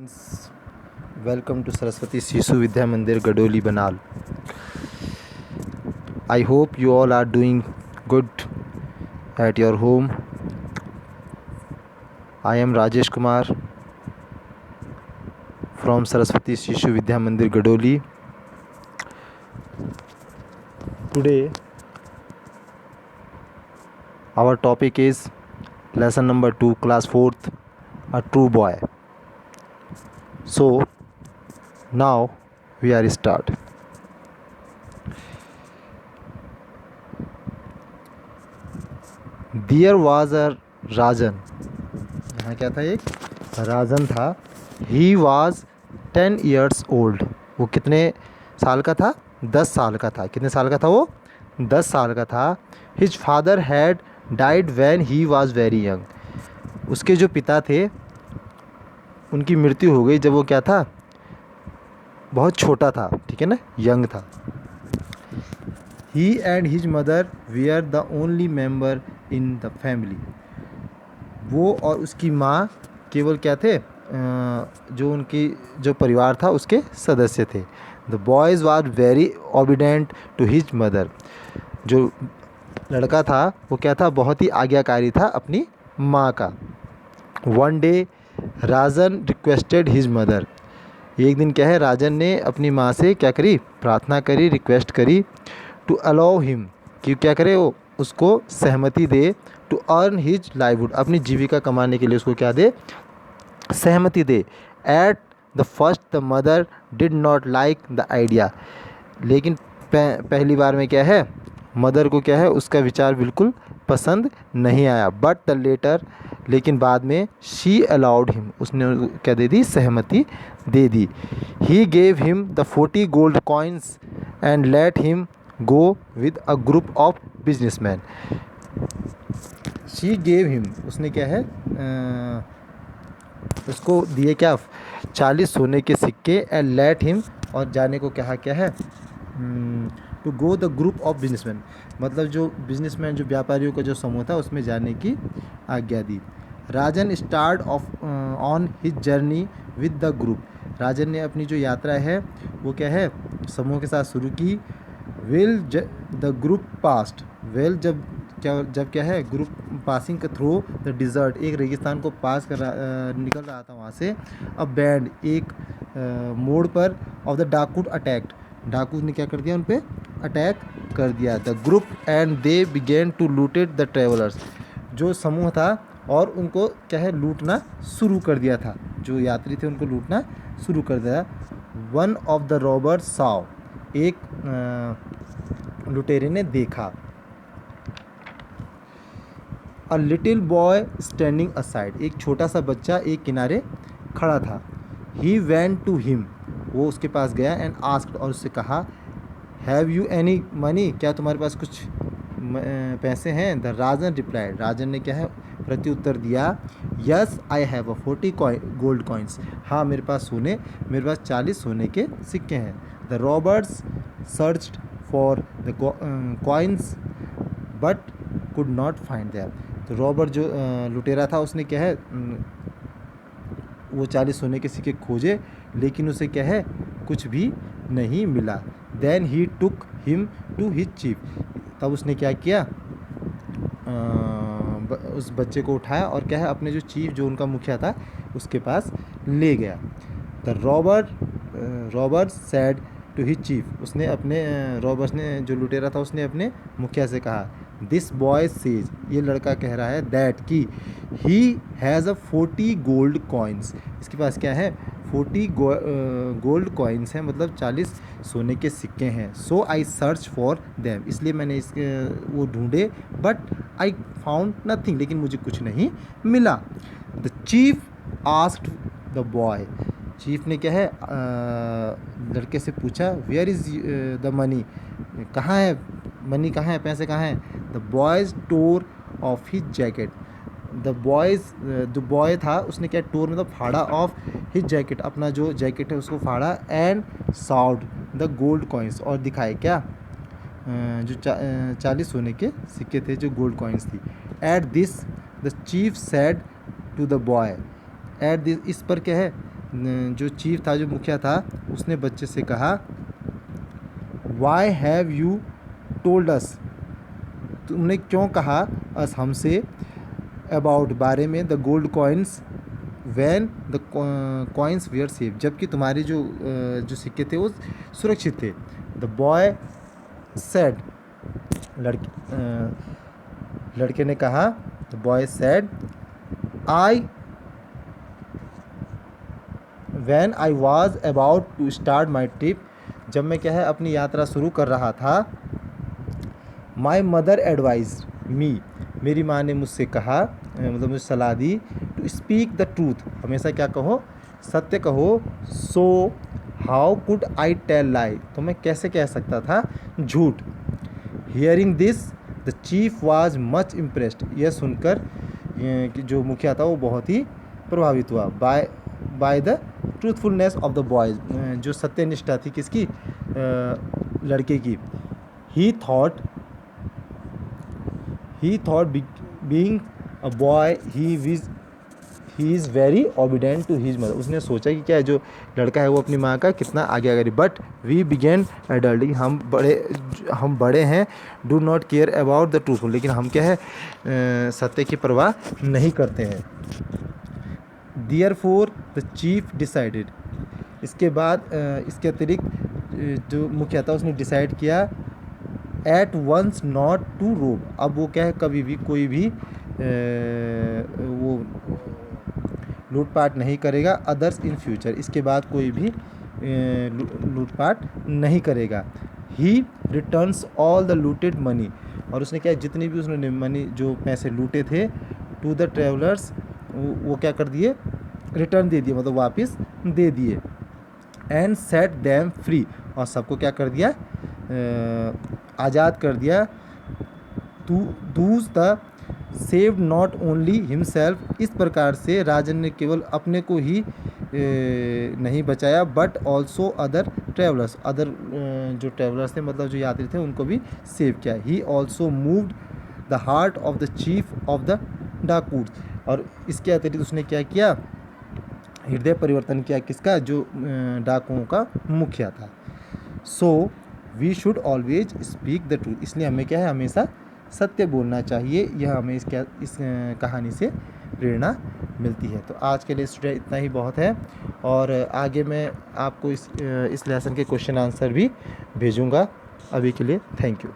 Welcome to Saraswati Shishu Vidya Mandir Gadoli Banal. I hope you all are doing good at your home. I am Rajesh Kumar from Saraswati Shishu Vidya Mandir Gadoli. Today our topic is lesson number 2, class 4th, a true boy. So now we are start. There was a Rajan. यहाँ क्या था? एक राजन था. He was 10 years old. वो कितने साल का था? 10 साल का था. कितने साल का था वो? 10 साल का था. His father had died when he was very young. उसके जो पिता थे उनकी मृत्यु हो गई जब वो क्या था? बहुत छोटा था. ठीक है ना, यंग था. He and his mother were the only member in the family. वो और उसकी माँ केवल क्या थे? जो उनकी जो परिवार था उसके सदस्य थे. The boys were very obedient to his mother. जो लड़का था वो क्या था? बहुत ही आज्ञाकारी था अपनी माँ का. One day राजन requested his mother. एक दिन क्या है? राजन ने अपनी माँ से क्या करी? प्रार्थना करी, रिक्वेस्ट करी. टू अलाउ हिम, कि क्या करे? वो उसको सहमति दे. टू अर्न हिज लाइवहुड, अपनी जीविका कमाने के लिए उसको क्या दे? सहमति दे. At the first the mother did not like the idea. लेकिन पहली बार में क्या है? मदर को क्या है? उसका विचार बिल्कुल पसंद नहीं आया. बट द लेटर, लेकिन बाद में शी अलाउड हिम, उसने क्या दे दी? सहमति दे दी. He gave him the 40 gold coins and let him go with a group of businessman. She gave him, उसने क्या है? उसको दिए क्या? 40 सोने के सिक्के. एंड लेट हिम, और जाने को कहा क्या है? To go the group of businessman, मतलब जो बिजनेसमैन, जो व्यापारियों का जो समूह था उसमें जाने की आज्ञा दी. Rajan start off on his journey with the group. Rajan ने अपनी जो यात्रा है वो क्या है? समूह के साथ शुरू की. Well the group passed, well जब क्या है? Group passing through the desert, एक रेगिस्तान को पास कर निकल रहा था वहाँ से. अब बैंड, एक मोड़ पर ऑफ द डाकू अटैक्ड, डाकू ने क्या कर दिया? उन पर अटैक कर दिया. The group and they began to looted the travellers, जो समूह था और उनको क्या है? लूटना शुरू कर दिया था. जो यात्री थे उनको लूटना शुरू कर दिया. One of the robbers Sao, एक लुटेरे ने देखा. A little boy standing aside, एक छोटा सा बच्चा एक किनारे खड़ा था. ही वेंट टू हिम, वो उसके पास गया. एंड आस्क्ड, और उससे कहा. हैव यू एनी मनी, क्या तुम्हारे पास कुछ पैसे हैं? द राजन रिप्लाइड, राजन ने क्या है? प्रत्युत्तर दिया. Yes I have a 40 gold coins, हाँ मेरे पास 40 सोने के सिक्के हैं. The robbers searched for the coins but could not find there. तो रॉबर्ट जो लुटेरा था उसने क्या है? वो 40 सोने के सिक्के खोजे, लेकिन उसे क्या है? कुछ भी नहीं मिला. Then he took him to his chief, तब उसने क्या किया? उस बच्चे को उठाया और क्या है? अपने जो चीफ, जो उनका मुखिया था, उसके पास ले गया. The robber said to his chief, उसने अपने रॉबर्ट ने, जो लुटेरा था, उसने अपने मुखिया से कहा. दिस बॉय सेज, ये लड़का कह रहा है. दैट की he has a 40 gold coins, इसके पास क्या है? 40 गोल्ड कॉइन्स हैं, मतलब 40 सोने के सिक्के हैं. सो आई सर्च फॉर देम, इसलिए मैंने वो ढूंढे. बट आई फाउंड नथिंग, लेकिन मुझे कुछ नहीं मिला. The chief asked the boy, chief ने क्या है? लड़के से पूछा. वेयर इज़ द मनी, कहाँ है मनी? कहाँ है? पैसे कहाँ हैं? The boys tore off his jacket, the boys, जो बॉय था उसने क्या? टोर मतलब फाड़ा. ऑफ हिज जैकेट, अपना जो जैकेट है उसको फाड़ा. एंड साउड द गोल्ड कॉइन्स, और दिखाए क्या? जो 40 सोने के सिक्के थे, जो गोल्ड कॉइन्स थी. At this the chief said to the boy, at this, इस पर क्या है? जो चीफ था, जो मुखिया था, उसने बच्चे से कहा, why have you told us, तुमने क्यों कहा अस, हमसे, अबाउट, बारे में, the gold coins when the coins were safe, जबकि तुम्हारे जो सिक्के थे वो सुरक्षित थे। द बॉय सेड, लड़के ने कहा, the boy said, I when I was about to start my trip, जब मैं क्या है अपनी यात्रा शुरू कर रहा था, माई मदर एडवाइज मी, मेरी माँ ने मुझसे कहा, मतलब मुझे सलाह दी, टू स्पीक द ट्रूथ, हमेशा क्या कहो, सत्य कहो। So how could I tell lie, तो मैं कैसे कह सकता था झूठ। Hearing this the chief was much impressed, यह सुनकर कि जो मुखिया था वो बहुत ही प्रभावित हुआ। By the truthfulness of the boys, जो सत्यनिष्ठा थी किसकी, लड़के की। He thought being a boy he is very obedient to his mother, उसने सोचा कि क्या है जो लड़का है वो अपनी माँ का कितना आगे आगे। बट वी बिगेन एडल्टिंग, हम बड़े हैं, do not care about the truthful, लेकिन हम क्या है सत्य की परवाह नहीं करते हैं। देयरफॉर द चीफ डिसाइडेड, इसके बाद इसके अतिरिक्त जो मुखिया था उसने डिसाइड किया, एट वंस नॉट टू रोब, अब वो क्या है कभी भी कोई भी वो लूटपाट नहीं करेगा, अदर्स इन फ्यूचर, इसके बाद कोई भी लूटपाट नहीं करेगा। ही returns all the looted money, और उसने क्या जितनी भी उसने मनी जो पैसे लूटे थे, टू द ट्रेवलर्स, वो क्या कर दिए, रिटर्न दे दिए, मतलब वापस दे दिए। एंड सेट दैम फ्री, और सबको क्या कर दिया, आज़ाद कर दिया। Dooj the saved not only himself, इस प्रकार से राजन ने केवल अपने को ही नहीं बचाया, but also other travellers, other जो ट्रेवलर्स थे मतलब जो यात्री थे उनको भी सेव किया। He also moved the heart of the chief of the dacoits, और इसके अतिरिक्त उसने क्या किया, हृदय परिवर्तन किया, किसका, जो डाकुओं का मुखिया था। So we should always speak the truth, इसलिए हमें क्या है हमेशा सत्य बोलना चाहिए, यह हमें इस कहानी से प्रेरणा मिलती है। तो आज के लिए स्टूडेंट इतना ही बहुत है, और आगे मैं आपको इस लेसन के क्वेश्चन आंसर भी भेजूंगा। अभी के लिए थैंक यू।